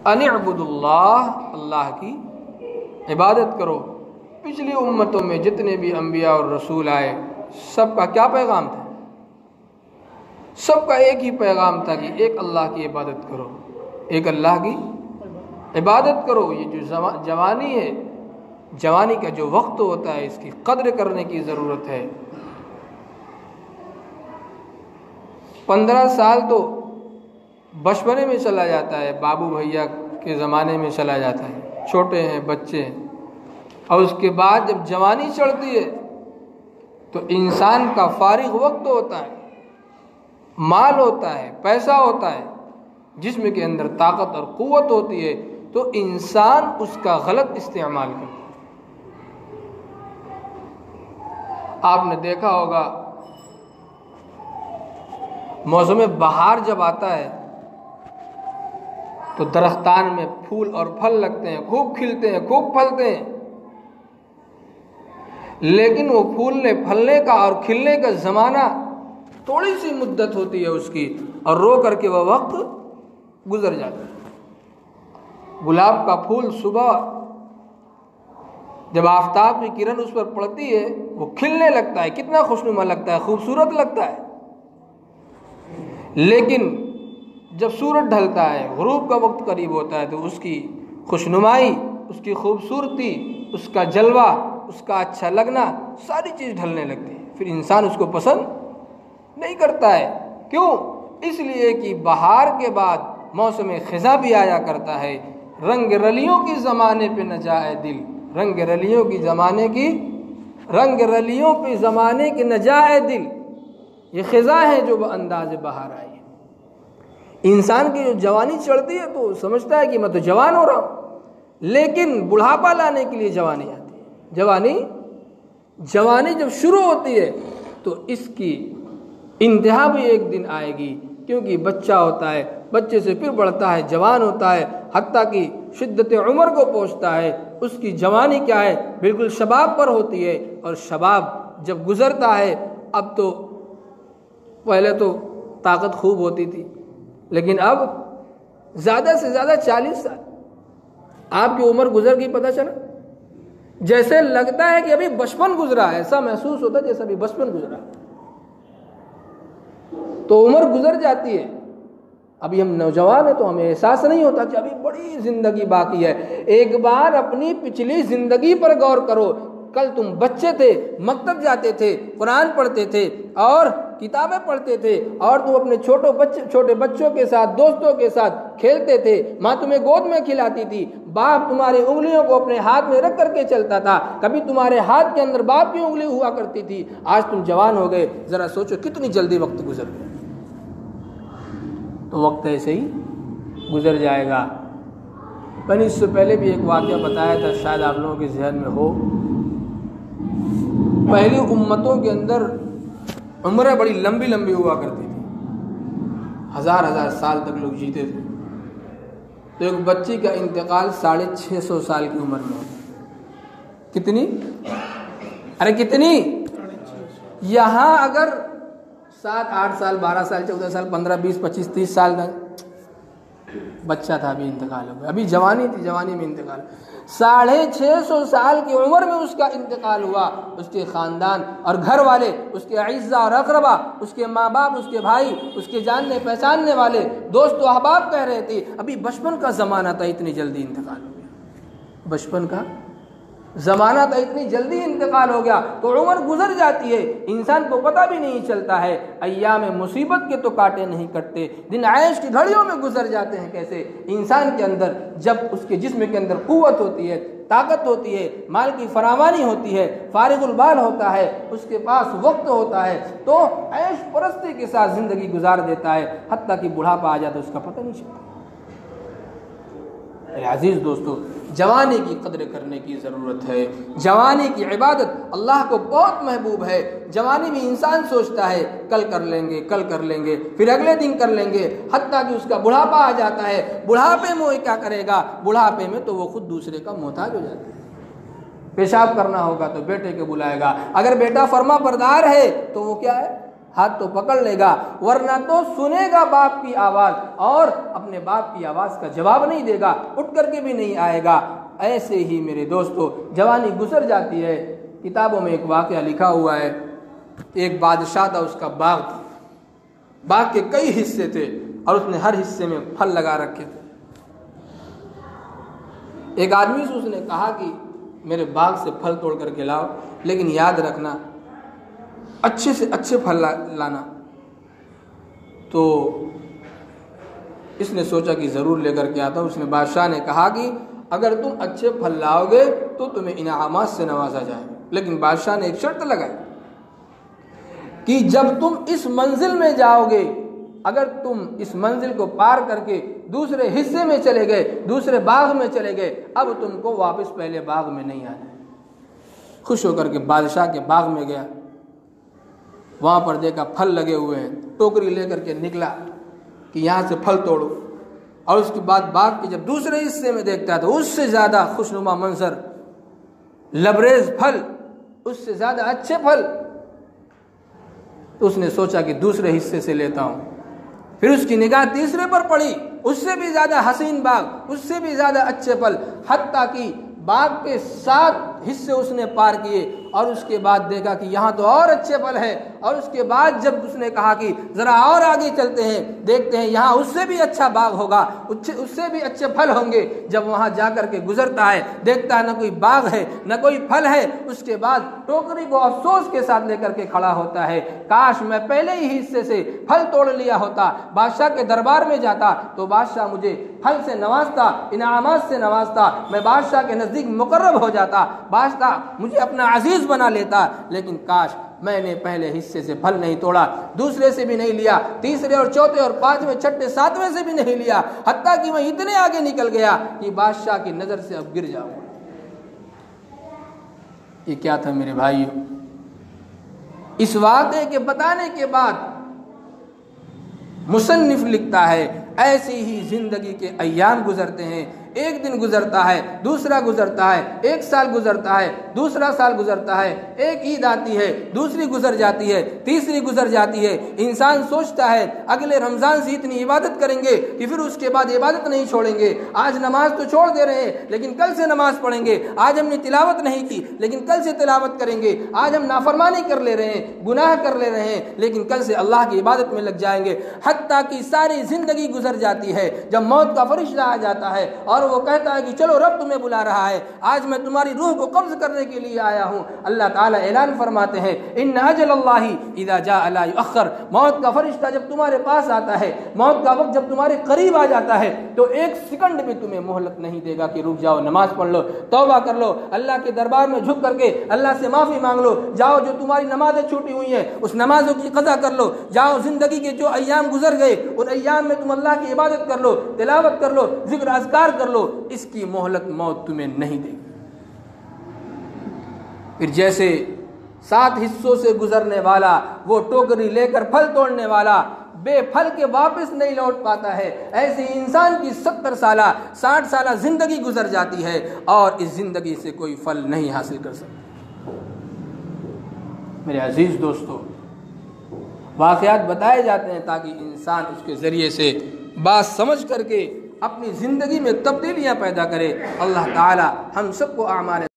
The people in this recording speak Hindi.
अनिअबुदुल्लाह, अल्लाह की इबादत करो। पिछली उम्मतों में जितने भी अंबिया और रसूल आए, सबका क्या पैगाम था? सबका एक ही पैगाम था कि एक अल्लाह की इबादत करो, एक अल्लाह की इबादत करो। ये जो जवानी है, जवानी का जो वक्त होता है, इसकी कद्र करने की ज़रूरत है। 15 साल तो बचपने में चला जाता है, बाबू भैया के ज़माने में चला जाता है, छोटे हैं बच्चे हैं। और उसके बाद जब जवानी चढ़ती है तो इंसान का फारिग वक्त होता है, माल होता है, पैसा होता है, जिस्म के अंदर ताकत और क़ुव्वत होती है, तो इंसान उसका गलत इस्तेमाल करता है। आपने देखा होगा मौसम बहार जब आता है तो दरख्तान में फूल और फल लगते हैं, खूब खिलते हैं, खूब फलते हैं। लेकिन वो फूलने फलने का और खिलने का ज़माना थोड़ी सी मुद्दत होती है उसकी, और रो करके वह वक्त गुजर जाता है। गुलाब का फूल सुबह जब आफताब की किरण उस पर पड़ती है, वो खिलने लगता है, कितना खुशनुमा लगता है, खूबसूरत लगता है। लेकिन जब सूरज ढलता है, गुरूब का वक्त करीब होता है, तो उसकी खुशनुमाई, उसकी खूबसूरती, उसका जलवा, उसका अच्छा लगना, सारी चीज़ ढलने लगती है। फिर इंसान उसको पसंद नहीं करता है। क्यों? इसलिए कि बहार के बाद मौसम ख़िज़ा भी आया करता है। रंग रलियों के ज़माने पे न जाए दिल, रंग रलियों की ज़माने की, रंग रलियों पे ज़माने के न जाए दिल, ये ख़िज़ा है जो अंदाज़ बहार आई है। इंसान की जो जवानी चढ़ती है तो समझता है कि मैं तो जवान हो रहा हूँ, लेकिन बुढ़ापा लाने के लिए जवानी आती है। जवानी जब शुरू होती है तो इसकी इंतहा भी एक दिन आएगी, क्योंकि बच्चा होता है, बच्चे से फिर बढ़ता है, जवान होता है, हत्ता कि शिद्दत उम्र को पहुँचता है। उसकी जवानी क्या है? बिल्कुल शबाब पर होती है। और शबाब जब गुज़रता है, अब तो पहले तो ताकत खूब होती थी, लेकिन अब ज़्यादा से ज़्यादा 40 साल आपकी उम्र गुजर गई, पता चला जैसे लगता है कि अभी बचपन गुजरा है, ऐसा महसूस होता है जैसे अभी बचपन गुजरा। तो उम्र गुजर जाती है, अभी हम नौजवान हैं तो हमें एहसास नहीं होता कि अभी बड़ी ज़िंदगी बाकी है। एक बार अपनी पिछली ज़िंदगी पर गौर करो। कल तुम बच्चे थे, मकतब जाते थे, कुरान पढ़ते थे और किताबें पढ़ते थे, और तुम अपने छोटे बच्चों के साथ, दोस्तों के साथ खेलते थे। माँ तुम्हें गोद में खिलाती थी, बाप तुम्हारी उंगलियों को अपने हाथ में रख करके चलता था, कभी तुम्हारे हाथ के अंदर बाप की उंगली हुआ करती थी। आज तुम जवान हो गए, ज़रा सोचो कितनी जल्दी वक्त गुजर गया। तो वक्त ऐसे ही गुजर जाएगा। मैंने इससे पहले भी एक वाक़या बताया था, शायद आप लोगों के जहन में हो। पहली उम्मतों के अंदर उम्रें बड़ी लंबी लंबी हुआ करती थी, हजार साल तक लोग जीते थे। तो एक बच्ची का इंतकाल 650 साल की उम्र में होता। कितनी? अरे कितनी? यहाँ अगर 7, 8 साल, 12 साल, 14 साल, 15, 20, 25, 30 साल का बच्चा था, अभी इंतकाल हो गया। अभी जवानी थी, जवानी में इंतकाल। 650 साल की उम्र में उसका इंतकाल हुआ। उसके ख़ानदान और घर वाले, उसके अइज़्ज़ा और अक़रबा, उसके माँ बाप, उसके भाई, उसके जानने पहचानने वाले, दोस्त व अहबाब कह रहे थे अभी बचपन का ज़माना था, इतनी जल्दी इंतकाल हो गया। बचपन का ज़माना था, इतनी जल्दी इंतकाल हो गया। तो उम्र गुजर जाती है, इंसान को पता भी नहीं चलता है। अय्याम मुसीबत के तो कांटे नहीं कटते, दिन ऐश की घड़ियों में गुजर जाते हैं। कैसे? इंसान के अंदर जब उसके जिस्म के अंदर क़ुव्वत होती है, ताकत होती है, माल की फरावानी होती है, फारिगुल बाल होता है, उसके पास वक्त होता है, तो ऐश परस्ती के साथ ज़िंदगी गुजार देता है, हत्ता कि बुढ़ापा आ जाता है, उसका पता नहीं चलता। अजीज़ दोस्तों, जवानी की कदर करने की ज़रूरत है। जवानी की इबादत अल्लाह को बहुत महबूब है। जवानी में इंसान सोचता है कल कर लेंगे, कल कर लेंगे, फिर अगले दिन कर लेंगे, हत्ता कि उसका बुढ़ापा आ जाता है। बुढ़ापे में वो क्या करेगा? बुढ़ापे में तो वो खुद दूसरे का मोहताज हो जाता है। पेशाब करना होगा तो बेटे को बुलाएगा, अगर बेटा फर्मा बरदार है तो वो क्या है? हाथ तो पकड़ लेगा, वरना तो सुनेगा बाप की आवाज़ और अपने बाप की आवाज़ का जवाब नहीं देगा, उठ करके भी नहीं आएगा। ऐसे ही मेरे दोस्तों जवानी गुजर जाती है। किताबों में एक वाक़या लिखा हुआ है, एक बादशाह था, उसका बाग था, बाग के कई हिस्से थे और उसने हर हिस्से में फल लगा रखे थे। एक आदमी से उसने कहा कि मेरे बाग से फल तोड़ करके लाओ, लेकिन याद रखना अच्छे से अच्छे फल लाना। तो इसने सोचा कि ज़रूर लेकर के आता हूँ। उसने बादशाह ने कहा कि अगर तुम अच्छे फल लाओगे तो तुम्हें इनामात से नवाजा जाएगा, लेकिन बादशाह ने एक शर्त लगाई कि जब तुम इस मंजिल में जाओगे, अगर तुम इस मंजिल को पार करके दूसरे हिस्से में चले गए, दूसरे बाग में चले गए, अब तुमको वापस पहले बाग में नहीं आना। खुश होकर के बादशाह के बाग में गया, वहाँ पर देखा फल लगे हुए हैं, टोकरी लेकर के निकला कि यहाँ से फल तोड़ो। और उसके बाद बाग के जब दूसरे हिस्से में देखता है तो उससे ज़्यादा खुशनुमा मंजर, लबरेज फल, उससे ज़्यादा अच्छे फल। तो उसने सोचा कि दूसरे हिस्से से लेता हूँ। फिर उसकी निगाह तीसरे पर पड़ी, उससे भी ज़्यादा हसीन बाग, उससे भी ज़्यादा अच्छे फल, हत्ता कि बाग के 7 हिस्से उसने पार किए और उसके बाद देखा कि यहाँ तो और अच्छे फल है। और उसके बाद जब उसने कहा कि ज़रा और आगे चलते हैं, देखते हैं यहाँ उससे भी अच्छा बाग होगा, उससे भी अच्छे फल होंगे। जब वहाँ जा कर के गुजरता है, देखता है न कोई बाग है न कोई फल है। उसके बाद टोकरी को अफसोस के साथ लेकर के खड़ा होता है, काश मैं पहले ही हिस्से से फल तोड़ लिया होता, बादशाह के दरबार में जाता तो बादशाह मुझे फल से नवाजता, इनामात से नवाजता, मैं बादशाह के नज़दीक मुकर्रब हो जाता, बादशाह मुझे अपना अजीज बना लेता। लेकिन काश मैंने पहले हिस्से से फल नहीं तोड़ा, दूसरे से भी नहीं लिया, तीसरे और चौथे और पांचवें छठे सातवें से भी नहीं लिया, हत्ता कि मैं इतने आगे निकल गया कि बादशाह की नजर से अब गिर जाऊंगा। ये क्या था मेरे भाइयों? इस वाक़े के बताने के बाद मुसन्निफ लिखता है, ऐसी ही जिंदगी के अय्याम गुजरते हैं। एक दिन गुजरता है, दूसरा गुजरता है, एक साल गुजरता है, दूसरा साल गुजरता है, एक ईद आती है, दूसरी गुजर जाती है, तीसरी गुजर जाती है। इंसान सोचता है अगले रमज़ान से इतनी इबादत करेंगे कि फिर उसके बाद इबादत नहीं छोड़ेंगे। आज नमाज तो छोड़ दे रहे हैं लेकिन कल से नमाज पढ़ेंगे। आज हमने तिलावत नहीं की लेकिन कल से तिलावत करेंगे। आज हम नाफरमानी कर ले रहे हैं, गुनाह कर ले रहे हैं, लेकिन कल से अल्लाह की इबादत में लग जाएंगे। हत्ता कि सारी जिंदगी गुजर जाती है। जब मौत का फरिश्ता आ जाता है और वो कहता है कि चलो रब तुम्हें बुला रहा है, आज मैं तुम्हारी रूह को कब्ज करने के लिए आया हूँ, अल्लाह ताला ऐलान फरमाते हैं, इन्ना अजलल्लाहि इज़ा जाअ ला युअख्खर। मौत का फरिश्ता जब तुम्हारे पास आता है, मौत का वक्त जब तुम्हारे करीब आ जाता है तो एक सेकंड भी तुम्हें मोहलत नहीं देगा कि रुक जाओ, नमाज पढ़ लो, तौबा कर लो, अल्लाह के दरबार में झुक करके अल्लाह से माफ़ी मांग लो, जाओ जो तुम्हारी नमाजें छूटी हुई हैं उस नमाजों की कज़ा कर लो, जाओ जिंदगी के जो अय्याम गुजर गए उन अय्याम में तुम अल्लाह की इबादत कर लो, तिलावत कर लो, जिक्र अज़कार कर लो, इसकी मोहलत मौत तुम्हें नहीं देगी। फिर जैसे 7 हिस्सों से गुजरने वाला वो टोकरी लेकर फल तोड़ने वाला बेफल के वापस नहीं लौट पाता है, ऐसे इंसान की 70 साल 60 साल जिंदगी गुजर जाती है और इस जिंदगी से कोई फल नहीं हासिल कर सकता। मेरे अजीज दोस्तों, वाक़यात बताए जाते हैं ताकि इंसान उसके ज़रिए से बात समझ करके अपनी ज़िंदगी में तब्दीलियाँ पैदा करे। अल्लाह ताला हम सबको आमाल